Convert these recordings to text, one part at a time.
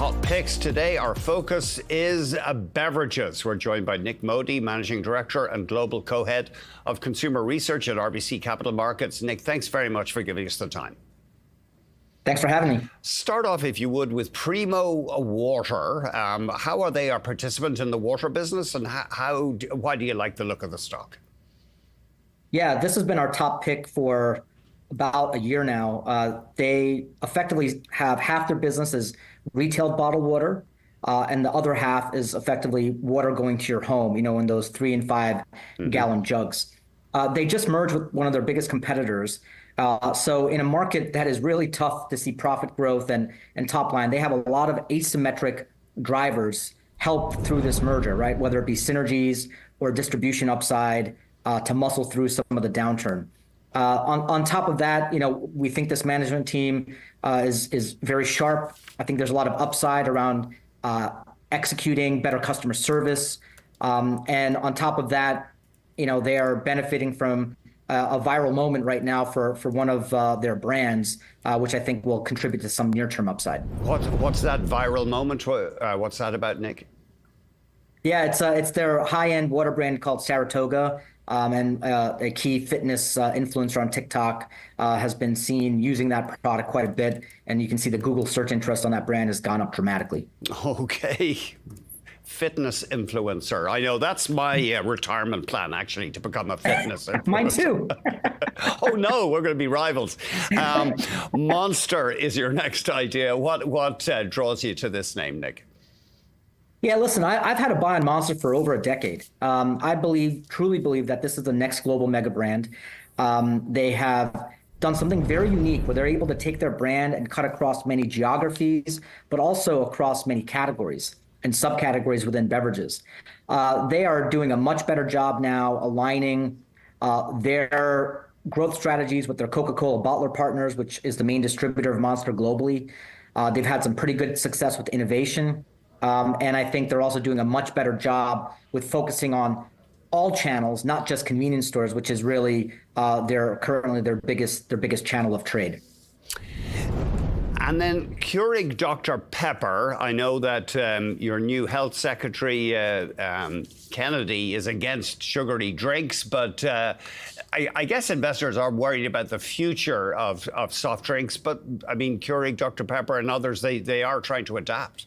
hot picks today. Our focus is beverages. We're joined by Nik Modi, Managing Director and Global Co-Head of Consumer Research at RBC Capital Markets. Nik, thanks very much for giving us the time. Thanks for having me. Start off, if you would, with Primo Water. How are they a participant in the water business, and why do you like the look of the stock? Yeah, this has been our top pick for about a year now. They effectively have half their business is retail bottled water, and the other half is effectively water going to your home, in those 3 and 5 gallon jugs. They just merged with one of their biggest competitors. So in a market that is really tough to see profit growth and top line, they have a lot of asymmetric drivers help through this merger, right? Whether it be synergies or distribution upside to muscle through some of the downturn. On top of that, we think this management team is very sharp. I think there's a lot of upside around executing better customer service. And on top of that, they are benefiting from a viral moment right now for one of their brands, which I think will contribute to some near-term upside. What's that viral moment? What's that about, Nik? Yeah, it's their high-end water brand called Saratoga. And a key fitness influencer on TikTok has been seen using that product quite a bit. And you can see the Google search interest on that brand has gone up dramatically. Okay. Fitness influencer. I know that's my retirement plan, actually, to become a fitness influencer. Mine too. Oh, no, we're going to be rivals. Monster is your next idea. What draws you to this name, Nik? Yeah, listen, I've had a buy on Monster for over a decade. I truly believe that this is the next global mega brand. They have done something very unique where they're able to take their brand and cut across many geographies, but also across many categories and subcategories within beverages. They are doing a much better job now aligning their growth strategies with their Coca-Cola bottler partners, which is the main distributor of Monster globally. They've had some pretty good success with innovation. And I think they're also doing a much better job with focusing on all channels, not just convenience stores, which is really currently their biggest channel of trade. And then Keurig Dr. Pepper. I know that your new health secretary, Kennedy, is against sugary drinks, but I guess investors are worried about the future of soft drinks. But I mean, Keurig Dr. Pepper and others, they are trying to adapt.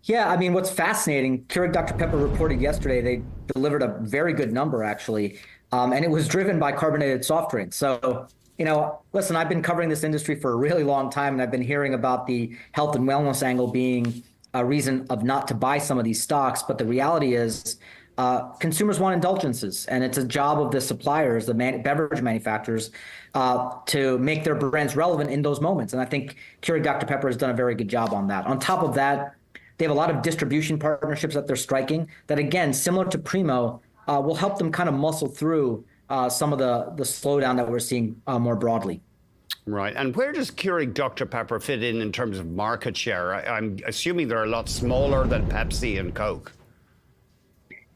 Yeah, I mean, what's fascinating, Keurig Dr. Pepper reported yesterday they delivered a very good number, actually, and it was driven by carbonated soft drinks. So, listen, I've been covering this industry for a really long time, and I've been hearing about the health and wellness angle being a reason of not to buy some of these stocks. But the reality is consumers want indulgences, and it's a job of the suppliers, the beverage manufacturers, to make their brands relevant in those moments. And I think Keurig Dr. Pepper has done a very good job on that. On top of that, they have a lot of distribution partnerships that they're striking that, again, similar to Primo, will help them kind of muscle through some of the slowdown that we're seeing more broadly. Right. And where does Keurig Dr. Pepper fit in terms of market share? I'm assuming they're a lot smaller than Pepsi and Coke.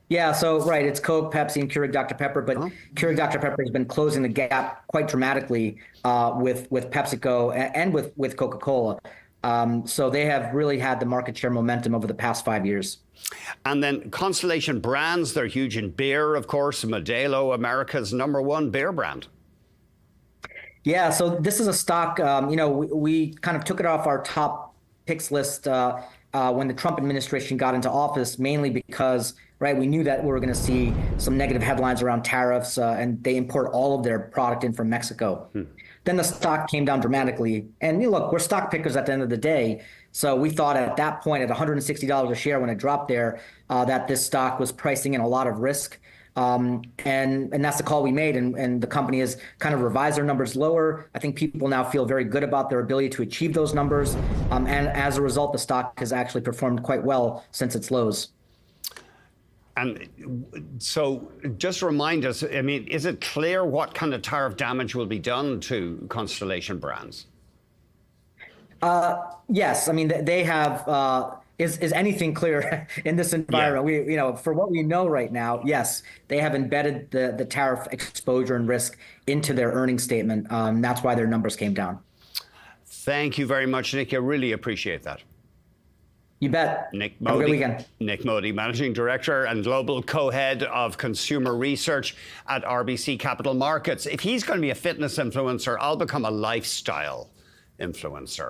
Yeah, so right, it's Coke, Pepsi, and Keurig Dr. Pepper, but Keurig Dr. Pepper has been closing the gap quite dramatically with PepsiCo and with Coca-Cola. So they have really had the market share momentum over the past 5 years. And then Constellation Brands, they're huge in beer, of course. Modelo, America's #1 beer brand. Yeah, so this is a stock, we kind of took it off our top picks list when the Trump administration got into office, mainly because, right, we knew that we were going to see some negative headlines around tariffs, and they import all of their product in from Mexico. Then the stock came down dramatically. And look, we're stock pickers at the end of the day. So we thought at that point, at $160 a share when it dropped there, that this stock was pricing in a lot of risk. And that's the call we made. And the company has kind of revised their numbers lower. I think people now feel very good about their ability to achieve those numbers. And as a result, the stock has actually performed quite well since its lows. And so just remind us, I mean, is it clear what kind of tariff damage will be done to Constellation Brands? Yes. I mean, they have, is anything clear in this environment? Yeah. For what we know right now, yes, they have embedded the tariff exposure and risk into their earnings statement. That's why their numbers came down. Thank you very much, Nick. I really appreciate that. You bet. Nik Have a good Modi, weekend. Nik Modi, Managing Director and Global Co-Head of Consumer Research at RBC Capital Markets. If he's going to be a fitness influencer, I'll become a lifestyle influencer.